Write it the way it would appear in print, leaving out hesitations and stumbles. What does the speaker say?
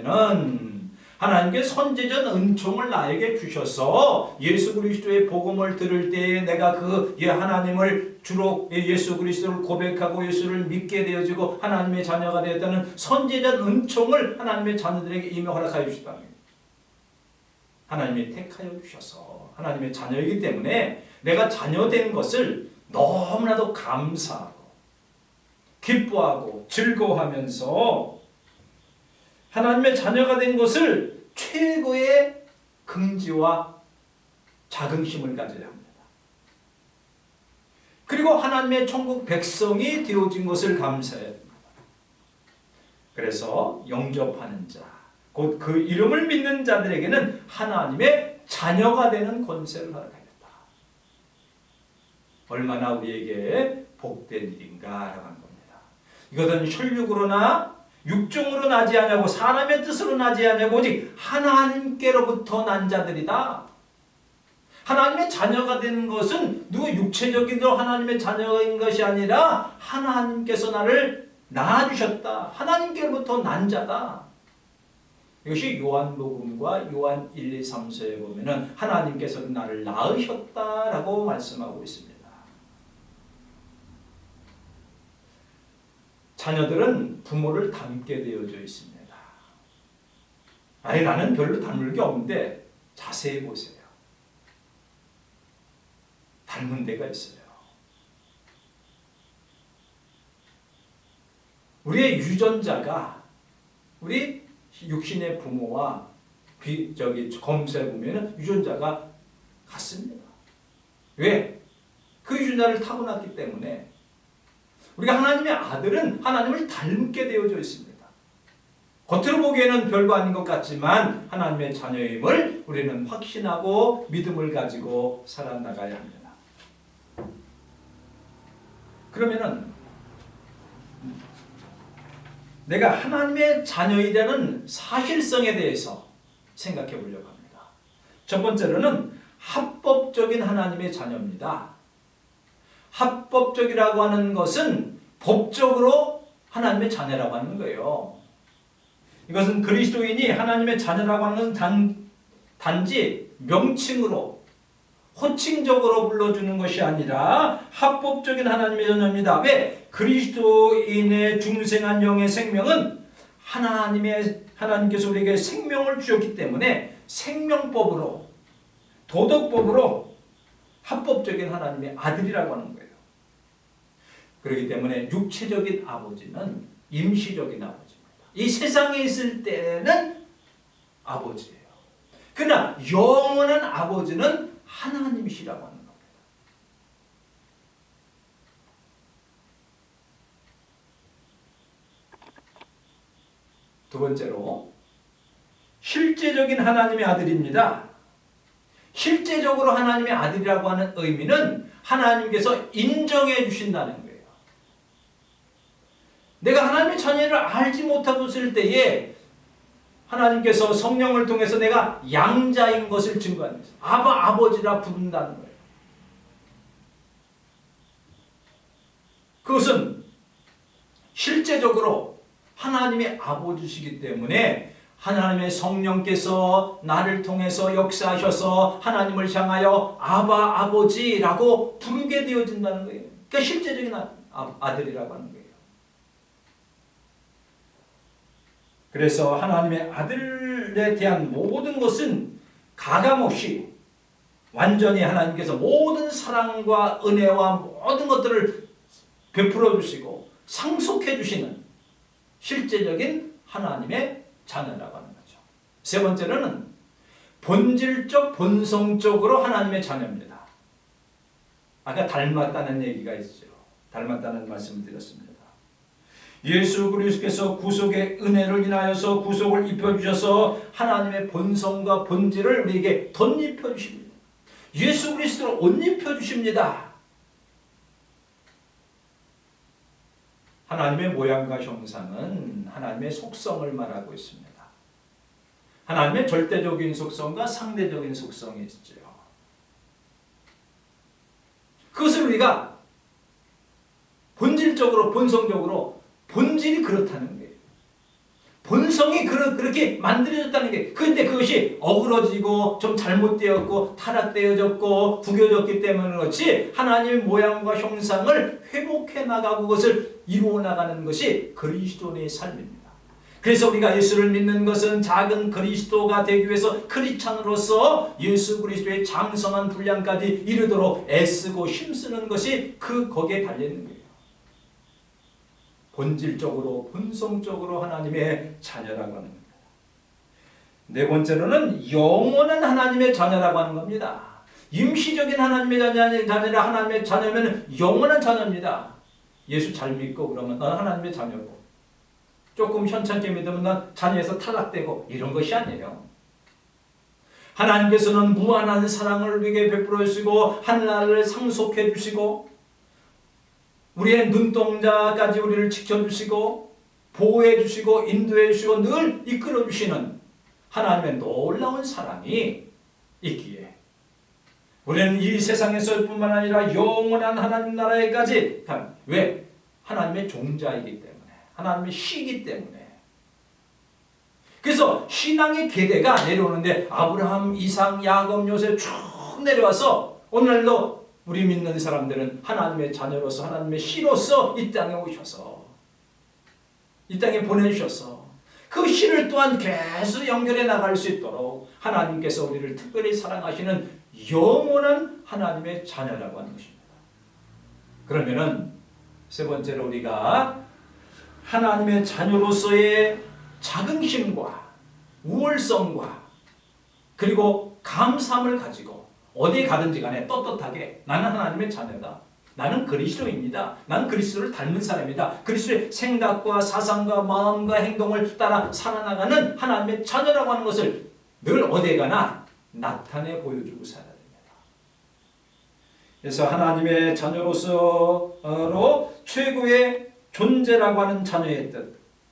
뭐냐면은 하나님께 선제적 은총을 나에게 주셔서 예수 그리스도의 복음을 들을 때에 내가 그 하나님을 주로 예수 그리스도를 고백하고 예수를 믿게 되어지고 하나님의 자녀가 되었다는 선제적 은총을 하나님의 자녀들에게 이미 허락하여 주셨다는 거예요. 하나님이 택하여 주셔서 하나님의 자녀이기 때문에 내가 자녀된 것을 너무나도 감사하고 기뻐하고 즐거워하면서 하나님의 자녀가 된 것을 최고의 긍지와 자긍심을 가져야 합니다. 그리고 하나님의 천국 백성이 되어진 것을 감사해야 됩니다. 그래서 영접하는 자, 곧 그 이름을 믿는 자들에게는 하나님의 자녀가 되는 권세를 허락하겠다. 얼마나 우리에게 복된 일인가라고 하는 겁니다. 이것은 혈육으로나 육종으로 나지 아니하고 사람의 뜻으로 나지 아니하고 오직 하나님께로부터 난 자들이다. 하나님의 자녀가 되는 것은 누구 육체적인 하나님의 자녀인 것이 아니라 하나님께서 나를 낳아주셨다. 하나님께로부터 난 자다. 이것이 요한복음과 요한 1, 2, 3서에 보면은 하나님께서 나를 낳으셨다라고 말씀하고 있습니다. 자녀들은 부모를 닮게 되어져 있습니다. 아니 나는 별로 닮을 게 없는데 자세히 보세요. 닮은 데가 있어요. 우리의 유전자가 우리 육신의 부모와 검사해 보면 유전자가 같습니다. 왜? 그 유전자를 타고났기 때문에 우리가 하나님의 아들은 하나님을 닮게 되어져 있습니다. 겉으로 보기에는 별거 아닌 것 같지만 하나님의 자녀임을 우리는 확신하고 믿음을 가지고 살아나가야 합니다. 그러면은 내가 하나님의 자녀이라는 사실성에 대해서 생각해 보려고 합니다. 첫 번째로는 합법적인 하나님의 자녀입니다. 합법적이라고 하는 것은 법적으로 하나님의 자녀라고 하는 거예요. 이것은 그리스도인이 하나님의 자녀라고 하는 것은 단지 명칭으로 호칭적으로 불러주는 것이 아니라 합법적인 하나님의 자녀입니다. 왜? 그리스도인의 중생한 영의 생명은 하나님께서 우리에게 생명을 주셨기 때문에 생명법으로 도덕법으로 합법적인 하나님의 아들이라고 하는 거예요. 그렇기 때문에 육체적인 아버지는 임시적인 아버지입니다. 이 세상에 있을 때는 아버지예요. 그러나 영원한 아버지는 하나님이시라고 하는 겁니다. 두 번째로 실제적인 하나님의 아들입니다. 실제적으로 하나님의 아들이라고 하는 의미는 하나님께서 인정해 주신다는 거예요. 내가 하나님의 자녀를 알지 못하고 있을 때에 하나님께서 성령을 통해서 내가 양자인 것을 증거하는 거예요. 아버지라 부른다는 거예요. 그것은 실제적으로 하나님의 아버지시기 때문에 하나님의 성령께서 나를 통해서 역사하셔서 하나님을 향하여 아버지라고 부르게 되어진다는 거예요. 그러니까 실제적인 아들이라고 하는 거예요. 그래서 하나님의 아들에 대한 모든 것은 가감없이 완전히 하나님께서 모든 사랑과 은혜와 모든 것들을 베풀어 주시고 상속해 주시는 실제적인 하나님의 자녀라고 하는 거죠. 세 번째로는 본질적 본성적으로 하나님의 자녀입니다. 아까 닮았다는 얘기가 있죠. 닮았다는 말씀을 드렸습니다. 예수 그리스도께서 구속의 은혜를 인하여서 구속을 입혀주셔서 하나님의 본성과 본질을 우리에게 덧입혀 주십니다. 예수 그리스도를 옷 입혀 주십니다. 하나님의 모양과 형상은 하나님의 속성을 말하고 있습니다. 하나님의 절대적인 속성과 상대적인 속성이 있죠. 그것을 우리가 본질적으로 본성적으로 본질이 그렇다는 거예요. 본성이 그렇게 만들어졌다는 게, 근데 그것이 어그러지고 좀 잘못되었고 타락되어졌고 구겨졌기 때문에 그렇지, 하나님의 모양과 형상을 회복해 나가고 그것을 이루어 나가는 것이 그리스도인의 삶입니다. 그래서 우리가 예수를 믿는 것은 작은 그리스도가 되기 위해서 크리스찬으로서 예수 그리스도의 장성한 분량까지 이르도록 애쓰고 힘쓰는 것이 거기에 달려있는 거예요. 본질적으로 본성적으로 하나님의 자녀라고 하는 겁니다. 네 번째로는 영원한 하나님의 자녀라고 하는 겁니다. 임시적인 하나님의 자녀라 하나님의 자녀면 영원한 자녀입니다. 예수 잘 믿고 그러면 넌 하나님의 자녀고, 조금 현찮게 믿으면 난 자녀에서 탈락되고, 이런 것이 아니에요. 하나님께서는 무한한 사랑을 우리에게 베풀어 주시고 하늘나라를 상속해 주시고 우리의 눈동자까지 우리를 지켜주시고 보호해 주시고 인도해 주시고 늘 이끌어 주시는 하나님의 놀라운 사랑이 있기에 우리는 이 세상에서 뿐만 아니라 영원한 하나님 나라에까지 왜? 하나님의 종자이기 때문에, 하나님의 시이기 때문에. 그래서 신앙의 계대가 내려오는데 아브라함, 이삭, 야곱, 요셉 쭉 내려와서 오늘날도 우리 믿는 사람들은 하나님의 자녀로서 하나님의 씨로서 이 땅에 오셔서 이 땅에 보내주셔서 그 씨를 또한 계속 연결해 나갈 수 있도록 하나님께서 우리를 특별히 사랑하시는 영원한 하나님의 자녀라고 하는 것입니다. 그러면은 세 번째로 우리가 하나님의 자녀로서의 자긍심과 우월성과 그리고 감사함을 가지고 어디에 가든지 간에 떳떳하게 나는 하나님의 자녀다. 나는 그리스도입니다. 나는 그리스도를 닮은 사람이다. 그리스도의 생각과 사상과 마음과 행동을 따라 살아나가는 하나님의 자녀라고 하는 것을 늘 어디에 가나 나타내 보여주고 살아야 됩니다. 그래서 하나님의 자녀로서 최고의 존재라고 하는 자녀의 뜻,